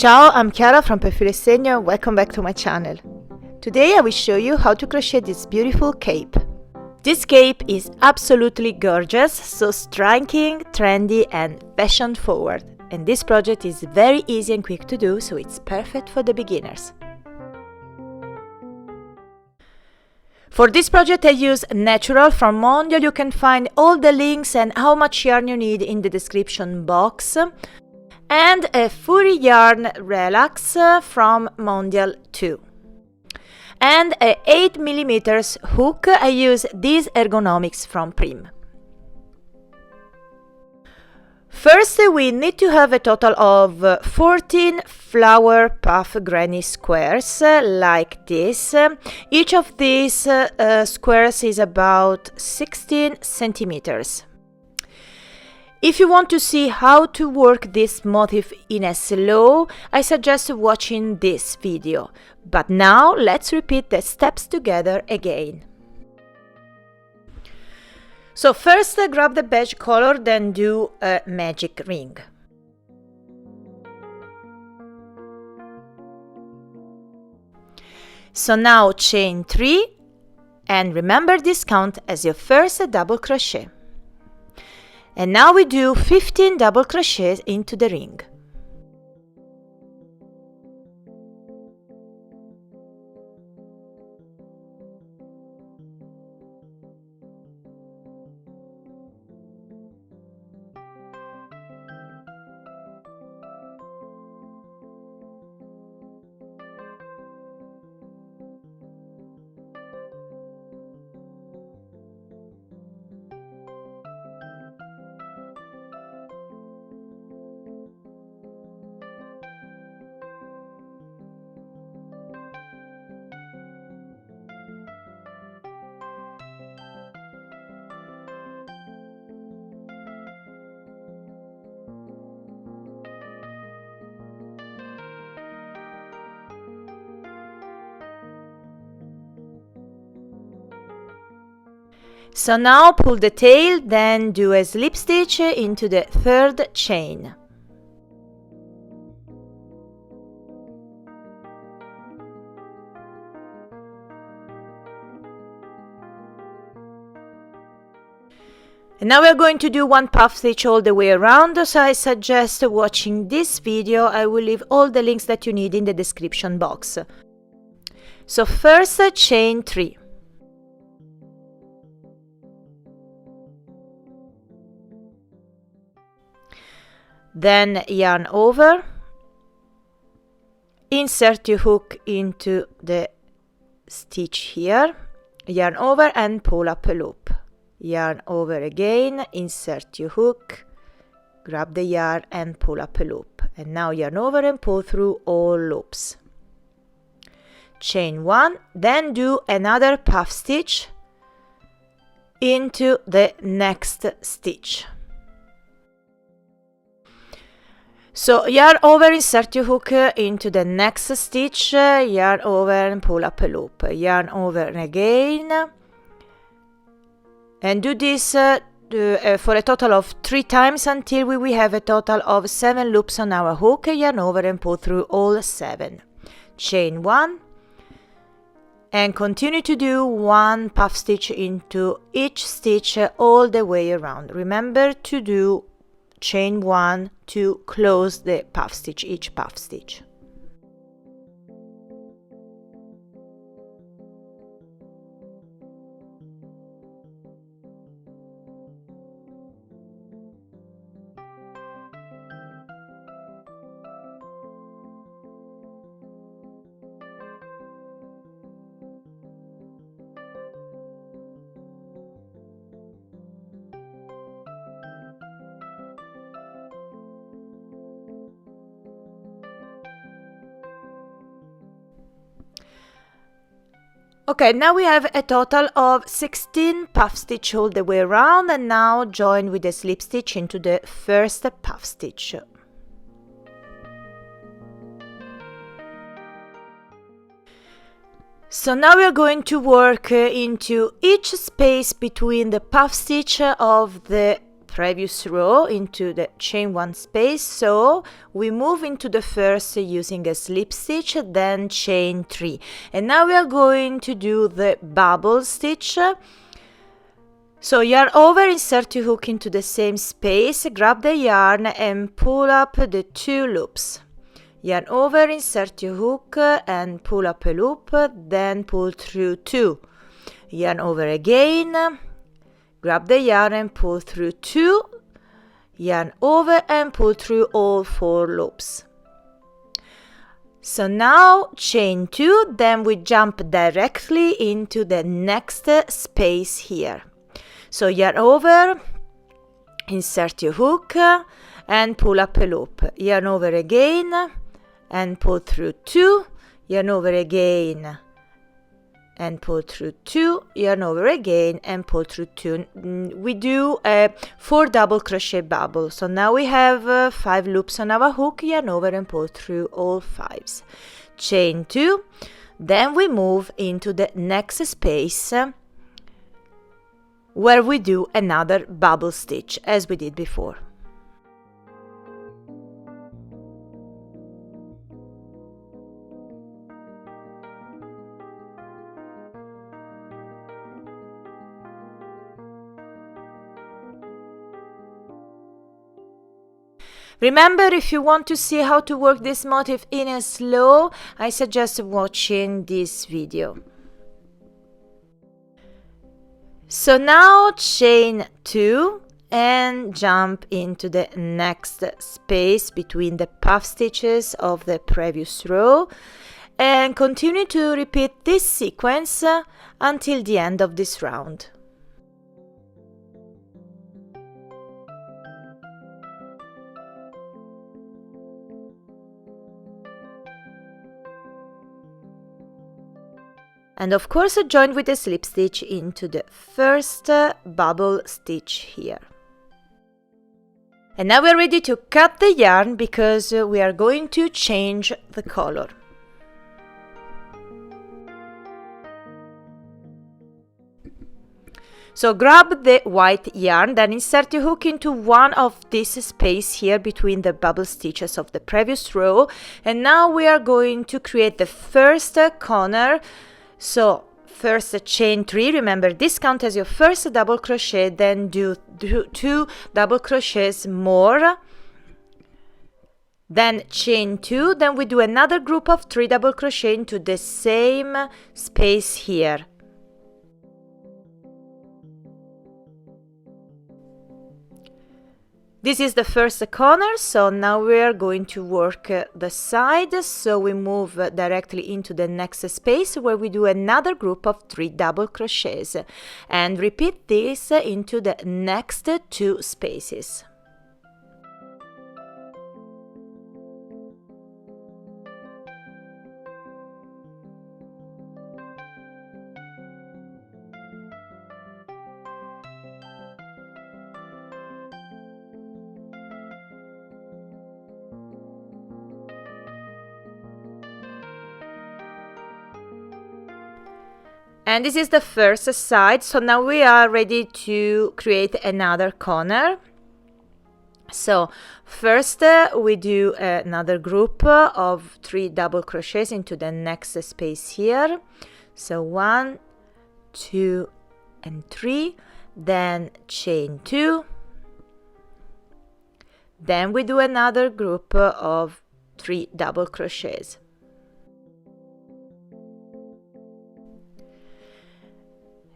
Ciao, I'm Chiara from Filo Segno. Welcome back to my channel. Today I will show you how to crochet this beautiful cape. This cape is absolutely gorgeous, so striking, trendy and fashion forward. And this project is very easy and quick to do, so it's perfect for the beginners. For this project I use Natural from Mondial. You can find all the links and how much yarn you need in the description box. And a Fury yarn Relax from Mondial too. And a 8mm hook. I use these ergonomics from Prim. First we need to have a total of 14 flower puff granny squares like this. Each of these squares is about 16 centimeters. If you want to see how to work this motif in a slow, I suggest watching this video. But now let's repeat the steps together again. So first grab the beige color, then do a magic ring. So now chain 3 and remember this count as your first double crochet. And now we do 15 double crochets into the ring. So now pull the tail, then do a slip stitch into the third chain. And now we are going to do one puff stitch all the way around, so I suggest watching this video. I will leave all the links that you need in the description box. So first chain 3. Then yarn over, insert your hook into the stitch here, yarn over and pull up a loop, yarn over again, insert your hook, grab the yarn and pull up a loop, and now yarn over and pull through all loops. Chain 1, then do another puff stitch into the next stitch. So yarn over, insert your hook into the next stitch, yarn over and pull up a loop, yarn over again, and do this for a total of 3 times until we have a total of 7 loops on our hook, yarn over and pull through all 7. Chain 1 and continue to do 1 puff stitch into each stitch all the way around. Remember to do chain 1 to close the puff stitch, each puff stitch. Okay, now we have a total of 16 puff stitch all the way around, and now join with a slip stitch into the first puff stitch. So now we are going to work into each space between the puff stitch of the previous row into the chain 1 space, so we move into the first using a slip stitch, then chain 3, and now we are going to do the bubble stitch. So yarn over, insert your hook into the same space, grab the yarn and pull up the 2 loops. Yarn over, insert your hook and pull up a loop, then pull through 2. Yarn over again, grab the yarn and pull through 2, yarn over and pull through all 4 loops. So now chain 2, then we jump directly into the next space here. So yarn over, insert your hook and pull up a loop. Yarn over again and pull through 2, yarn over again and pull through 2, yarn over again and pull through 2. We do a 4 double crochet bubble. So now we have 5 loops on our hook, yarn over and pull through all 5s. Chain 2, then we move into the next space where we do another bubble stitch as we did before. Remember, if you want to see how to work this motif in a slow, I suggest watching this video. So now chain 2 and jump into the next space between the puff stitches of the previous row and continue to repeat this sequence until the end of this round. And of course join with a slip stitch into the first bubble stitch here. And now we're ready to cut the yarn because we are going to change the color. So grab the white yarn, then insert your hook into one of this space here between the bubble stitches of the previous row. And now we are going to create the first corner. So first chain 3, remember this counts as your first double crochet, then do 2 double crochets more, then chain 2, then we do another group of 3 double crochet into the same space here. This is the first corner, so now we are going to work the side, so we move directly into the next space where we do another group of 3 double crochets and repeat this into the next 2 spaces. And this is the first side, so now we are ready to create another corner. So first we do another group of 3 double crochets into the next space here. So 1, 2 and 3, then chain 2, then we do another group of 3 double crochets.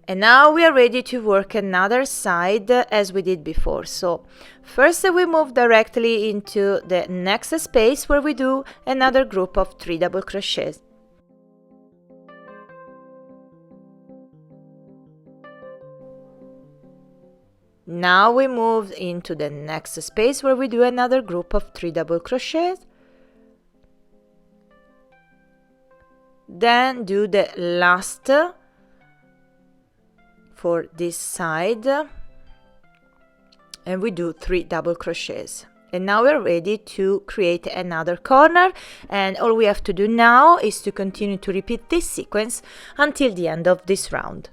And now we are ready to work another side as we did before. So first we move directly into the next space where we do another group of 3 double crochets. Now we move into the next space where we do another group of 3 double crochets. Then do the last for this side and we do 3 double crochets. And now we're ready to create another corner, and all we have to do now is to continue to repeat this sequence until the end of this round.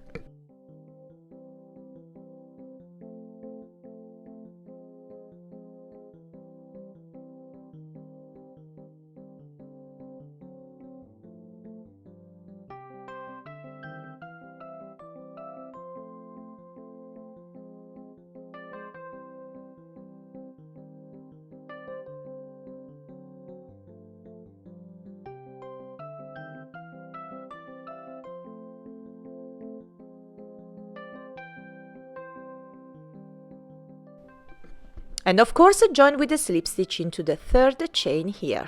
And of course join with the slip stitch into the third chain here.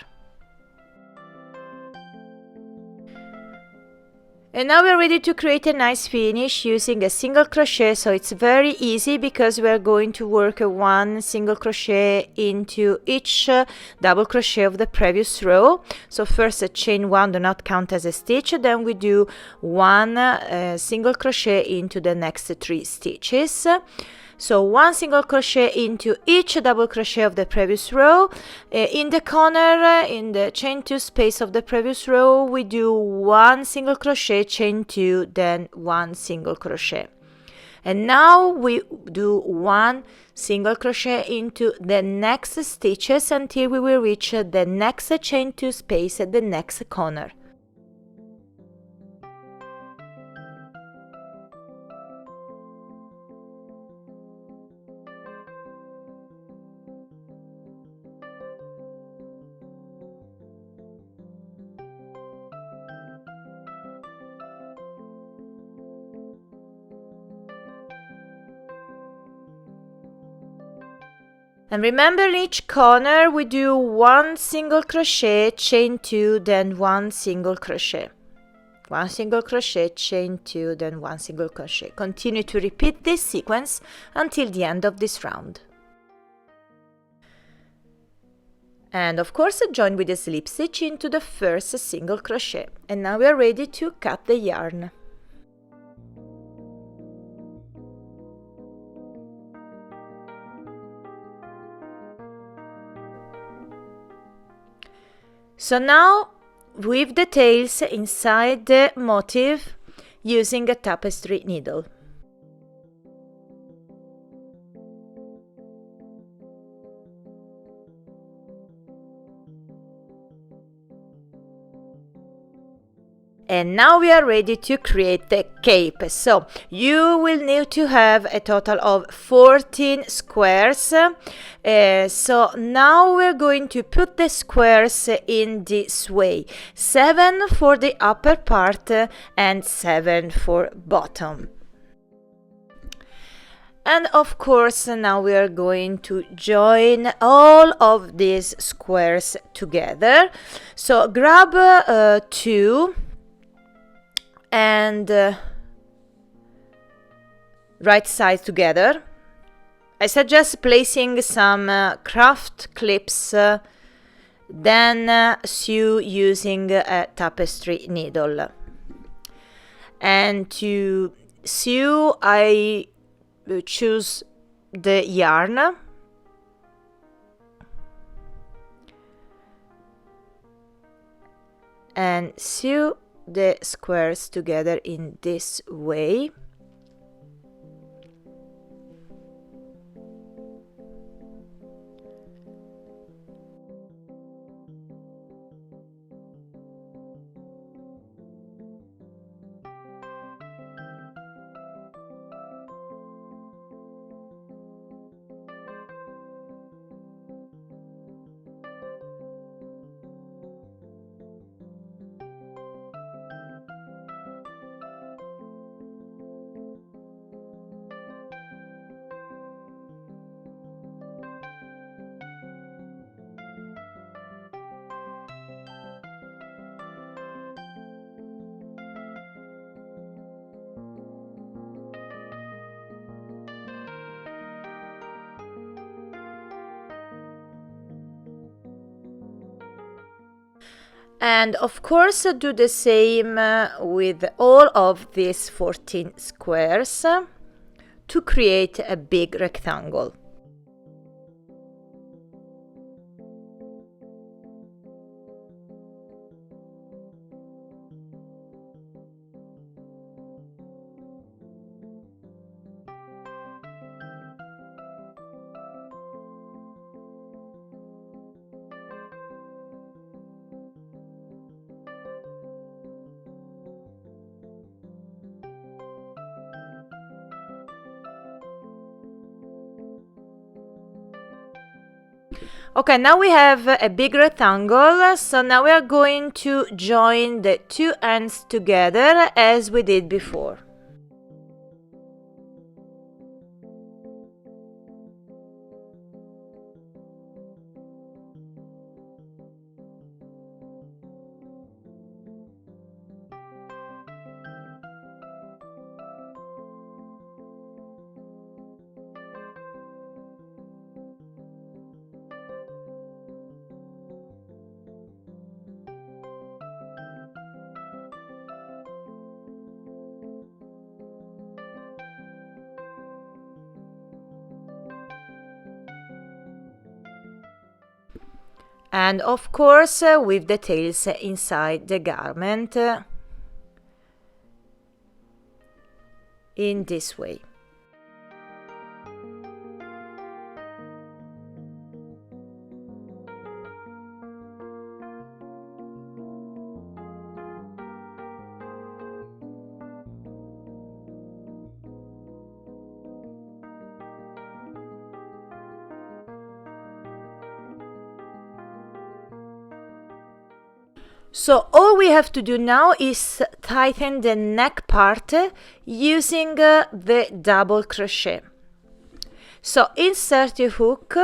And now we're ready to create a nice finish using a single crochet, so it's very easy because we're going to work one single crochet into each double crochet of the previous row. So first a chain 1 do not count as a stitch, then we do one single crochet into the next 3 stitches. So one single crochet into each double crochet of the previous row. In the corner, in the chain 2 space of the previous row, we do one single crochet, chain 2, then one single crochet. And now we do one single crochet into the next stitches until we will reach the next chain 2 space at the next corner. And remember, in each corner we do one single crochet, chain 2, then one single crochet. One single crochet, chain 2, then one single crochet. Continue to repeat this sequence until the end of this round. And of course join with a slip stitch into the first single crochet. And now we are ready to cut the yarn. So now weave the tails inside the motif using a tapestry needle. And now we are ready to create the cape. So you will need to have a total of 14 squares. So now we're going to put the squares in this way. 7 for the upper part and 7 for bottom. And of course now we are going to join all of these squares together. So grab 2 and right sides together. I suggest placing some craft clips, then sew using a tapestry needle. And to sew, I choose the yarn and sew the squares together in this way. And of course do the same with all of these 14 squares to create a big rectangle. Okay, now we have a big rectangle, so now we are going to join the two ends together as we did before. and of course with the tails inside the garment in this way. So all we have to do now is tighten the neck part using the double crochet. So insert your hook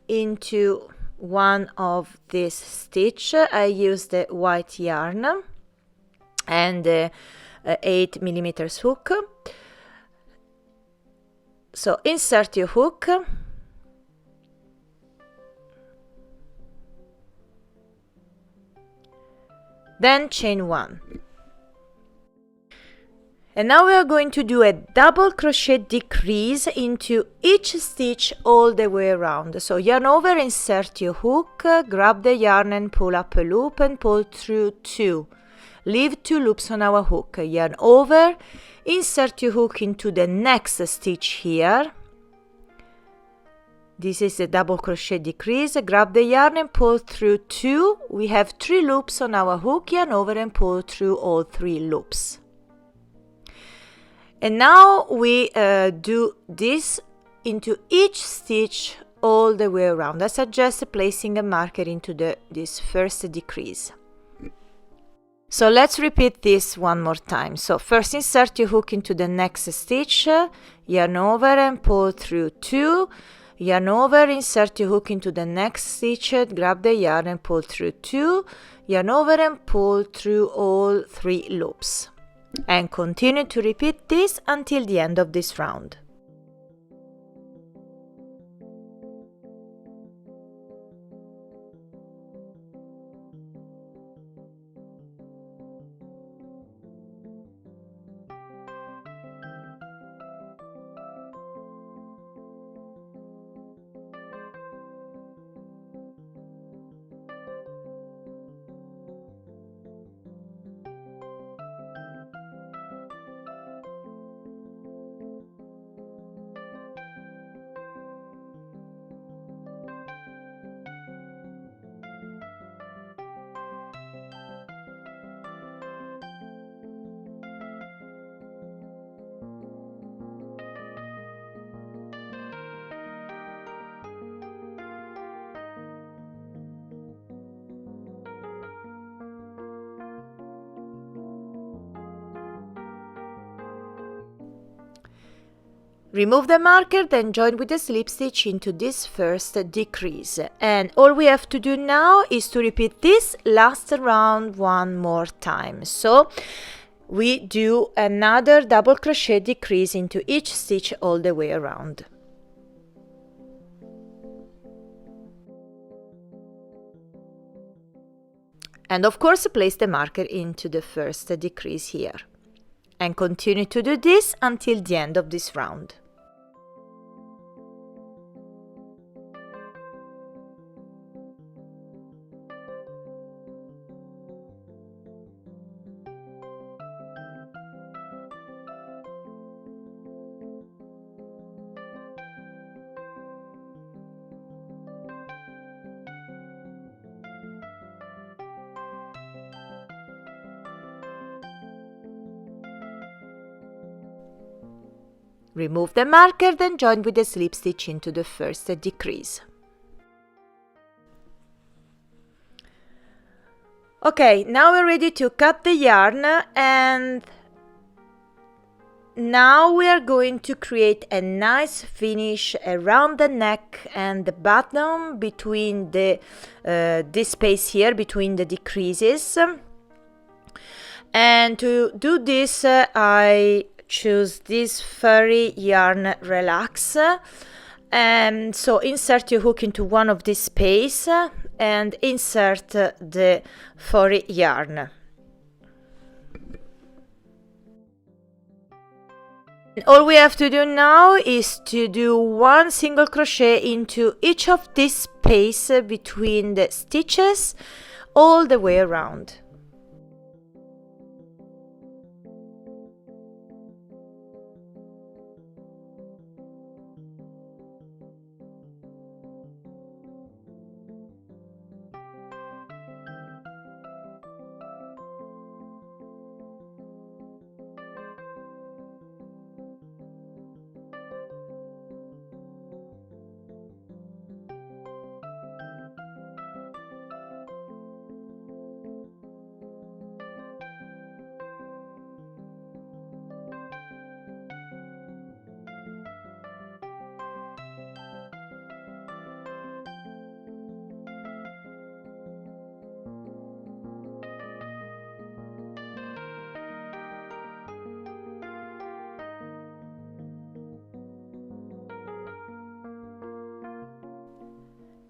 into one of these stitches. I use the white yarn and 8mm hook. So insert your hook. Then chain 1. And now we are going to do a double crochet decrease into each stitch all the way around. So yarn over, insert your hook, grab the yarn and pull up a loop and pull through 2. Leave 2 loops on our hook. Yarn over, insert your hook into the next stitch here. This is a double crochet decrease. Grab the yarn and pull through 2. We have 3 loops on our hook. Yarn over and pull through all 3 loops. And now we do this into each stitch all the way around. I suggest placing a marker into this first decrease. So let's repeat this one more time. So first insert your hook into the next stitch, yarn over and pull through 2. Yarn over, insert your hook into the next stitch, grab the yarn and pull through 2, yarn over and pull through all 3 loops. And continue to repeat this until the end of this round. Remove the marker, then join with the slip stitch into this first decrease. And all we have to do now is to repeat this last round one more time. So we do another double crochet decrease into each stitch all the way around. And of course, place the marker into the first decrease here. And continue to do this until the end of this round. Remove the marker, then join with the slip stitch into the first decrease. Okay, now we're ready to cut the yarn, and now we are going to create a nice finish around the neck and the bottom between this space here between the decreases. And to do this, I choose this furry yarn relax, and so insert your hook into one of this space and insert the furry yarn. All we have to do now is to do one single crochet into each of this space between the stitches all the way around.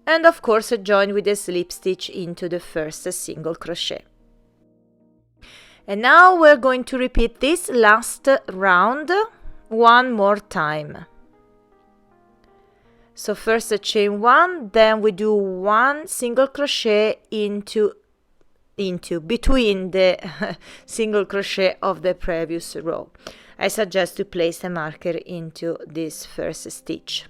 And of course join with a slip stitch into the first single crochet. And now we're going to repeat this last round one more time. So first chain one, then we do one single crochet into between the single crochet of the previous row. I suggest to place a marker into this first stitch.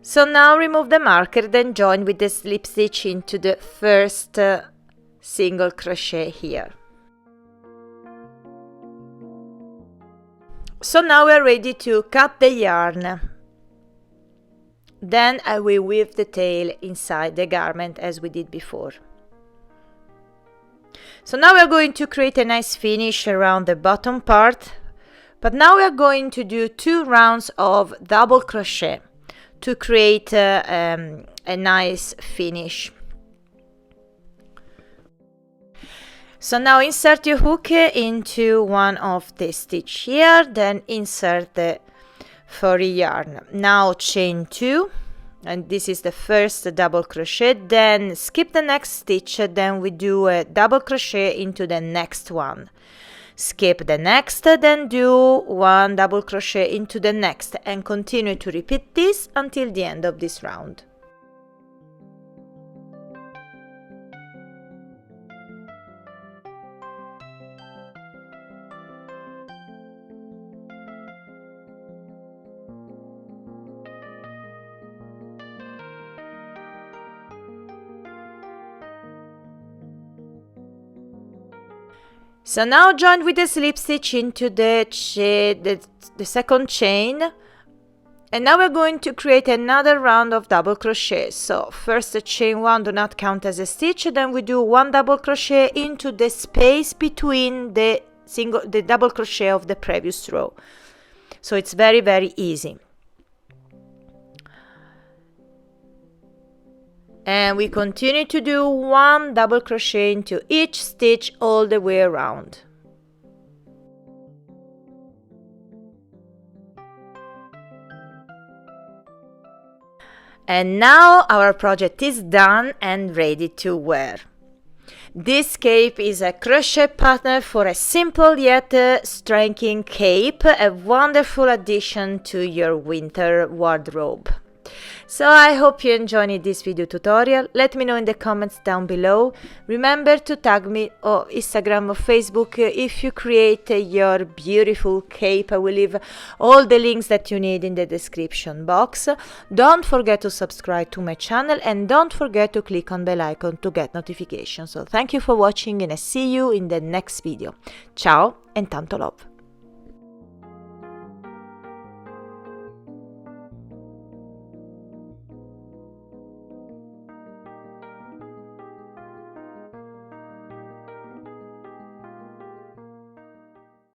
So now remove the marker, then join with the slip stitch into the first single crochet here. So now we are ready to cut the yarn. Then I will weave the tail inside the garment as we did before. So now we are going to create a nice finish around the bottom part, but now we are going to do 2 rounds of double crochet to create a nice finish. So now insert your hook into one of the stitch here, then insert the furry yarn. Now chain 2, and this is the first double crochet, then skip the next stitch, then we do a double crochet into the next one. Skip the next, then do 1 double crochet into the next, and continue to repeat this until the end of this round. So now join with the slip stitch into the second chain, and now we're going to create another round of double crochet. So first chain 1 do not count as a stitch, then we do 1 double crochet into the space between the double crochet of the previous row. So it's very, very easy. And we continue to do 1 double crochet into each stitch all the way around. And now our project is done and ready to wear. This cape is a crochet pattern for a simple yet striking cape, a wonderful addition to your winter wardrobe. So I hope you enjoyed this video tutorial. Let me know in the comments down below. Remember to tag me on Instagram or Facebook if you create your beautiful cape. I will leave all the links that you need in the description box. Don't forget to subscribe to my channel and don't forget to click on the bell icon to get notifications. So thank you for watching and I see you in the next video. Ciao and tanto love!